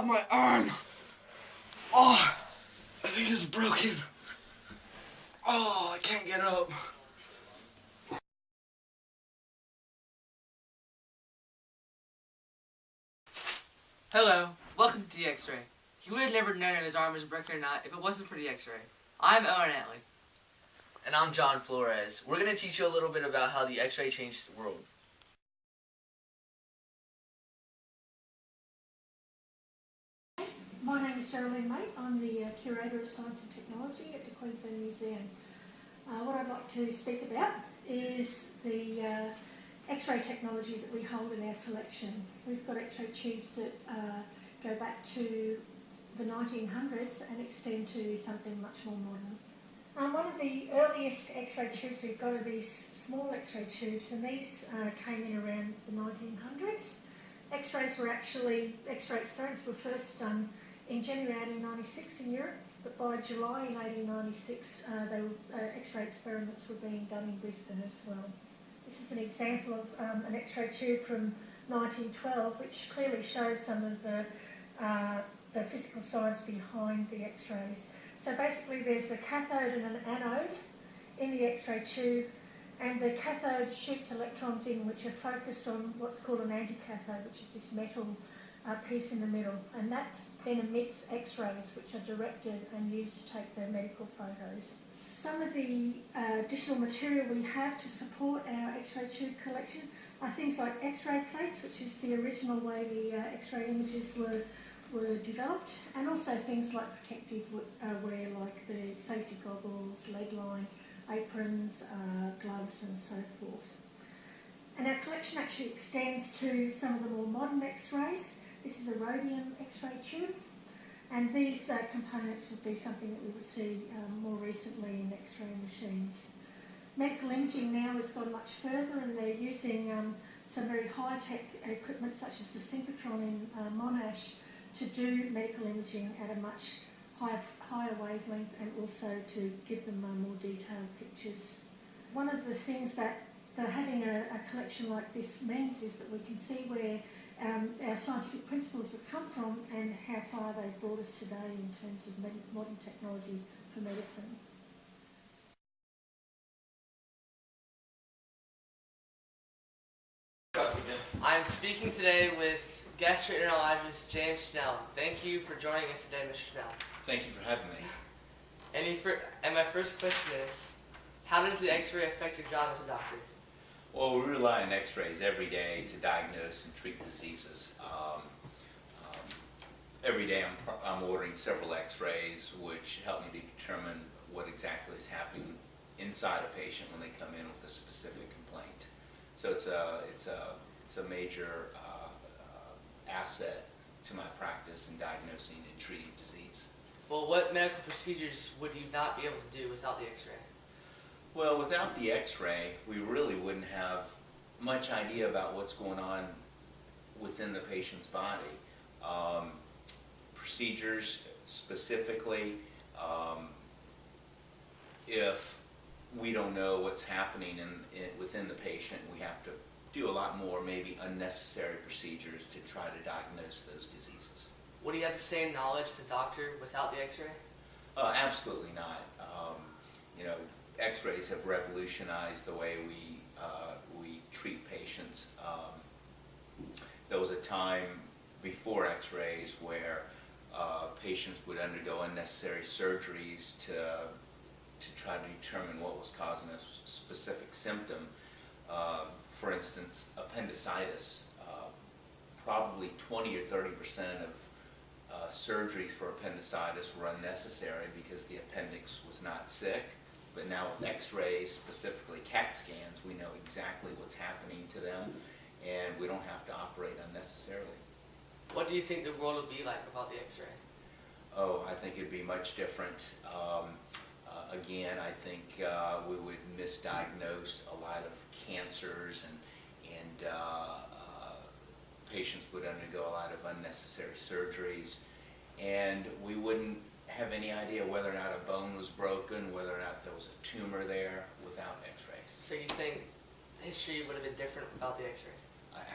my arm. Oh, I think it's broken. Oh, I can't get up. Hello, welcome to the X-ray. You would have never known if his arm was broken or not if it wasn't for the X-ray. I'm Owen Atley. And I'm John Flores. We're going to teach you a little bit about how the X-ray changed the world. My name is Geraldine Mate. I'm the Curator of Science and Technology at the Queensland Museum. What I'd like to speak about is the X-ray technology that we hold in our collection. We've got X-ray tubes that go back to the 1900s and extend to something much more modern. One of the earliest X-ray tubes we've got are these small X-ray tubes, and these came in around the 1900s. X-ray experiments were first done in January 1896 in Europe, but by July in 1896 X-ray experiments were being done in Brisbane as well. This is an example of an X-ray tube from 1912, which clearly shows some of the physical science behind the X-rays. So basically there's a cathode and an anode in the X-ray tube, and the cathode shoots electrons in which are focused on what's called an anticathode, which is this metal piece in the middle, and that then emits X-rays which are directed and used to take the medical photos. Some of the additional material we have to support our X-ray tube collection are things like X-ray plates, which is the original way the X-ray images were developed, and also things like protective wear like the safety goggles, leg line, aprons, gloves and so forth. And our collection actually extends to some of the more modern X-rays. This is a rhodium X-ray tube, and these components would be something that we would see more recently in X-ray machines. Medical imaging now has gone much further, and they're using some very high-tech equipment such as the synchrotron in Monash to do medical imaging at a much higher wavelength, and also to give them more detailed pictures. One of the things that having a collection like this means is that we can see where our scientific principles have come from and how far they've brought us today in terms of modern technology for medicine. I'm speaking today with gastroenterologist James Schnell. Thank you for joining us today, Mr. Schnell. Thank you for having me. And my first question is, how does the X-ray affect your job as a doctor? Well, we rely on X-rays every day to diagnose and treat diseases. Every day I'm ordering several X-rays which help me to determine what exactly is happening inside a patient when they come in with a specific complaint. So it's a major asset to my practice in diagnosing and treating disease. Well, what medical procedures would you not be able to do without the X-ray? Well, without the X-ray, we really wouldn't have much idea about what's going on within the patient's body. Procedures specifically, if we don't know what's happening within the patient, we have to do a lot more maybe unnecessary procedures to try to diagnose those diseases. What do you have to say in knowledge as a doctor without the X-ray? Absolutely not. X-rays have revolutionized the way we treat patients. There was a time before X-rays where patients would undergo unnecessary surgeries to try to determine what was causing a specific symptom. For instance, appendicitis. Probably 20 or 30% of surgeries for appendicitis were unnecessary because the appendix was not sick. But now with X-rays, specifically CAT scans, we know exactly what's happening to them, and we don't have to operate unnecessarily. What do you think the world would be like without the X-ray? Oh, I think it'd be much different. Again, I think we would misdiagnose a lot of cancers, and patients would undergo a lot of unnecessary surgeries, and we wouldn't have any idea whether or not a bone was broken, whether or not there was a tumor there without X-rays. So you think history would have been different without the X-ray?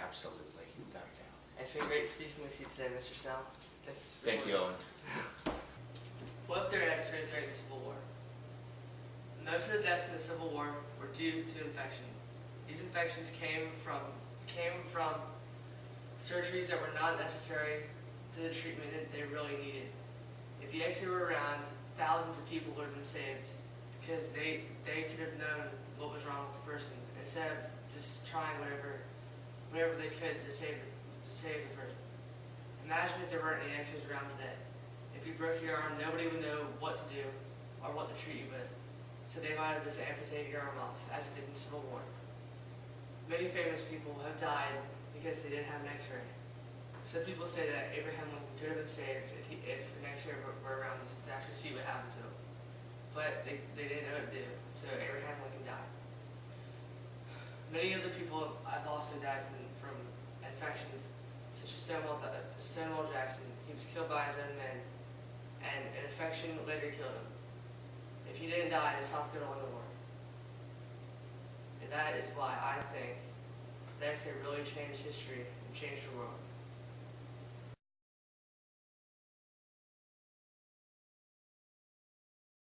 Absolutely, without a doubt. It's been great speaking with you today, Mr. Snell. Thank you, Owen. What if there were X-rays during the Civil War? Most of the deaths in the Civil War were due to infection. These infections came from surgeries that were not necessary to the treatment that they really needed. If the X-ray were around, thousands of people would have been saved because they could have known what was wrong with the person instead of just trying whatever they could to save the person. Imagine if there weren't any X-rays around today. If you broke your arm, nobody would know what to do or what to treat you with. So they might have just amputated your arm off, as it did in the Civil War. Many famous people have died because they didn't have an X-ray. So people say that Abraham Lincoln could have been saved if an X-ray were around to actually see what happened to him. But they didn't know what to do, so Abraham Lincoln died. Many other people have also died from infections, such as Stonewall Jackson. He was killed by his own men, and an infection later killed him. If he didn't die, the South could have won the war. And that is why I think that X-ray really changed history and changed the world.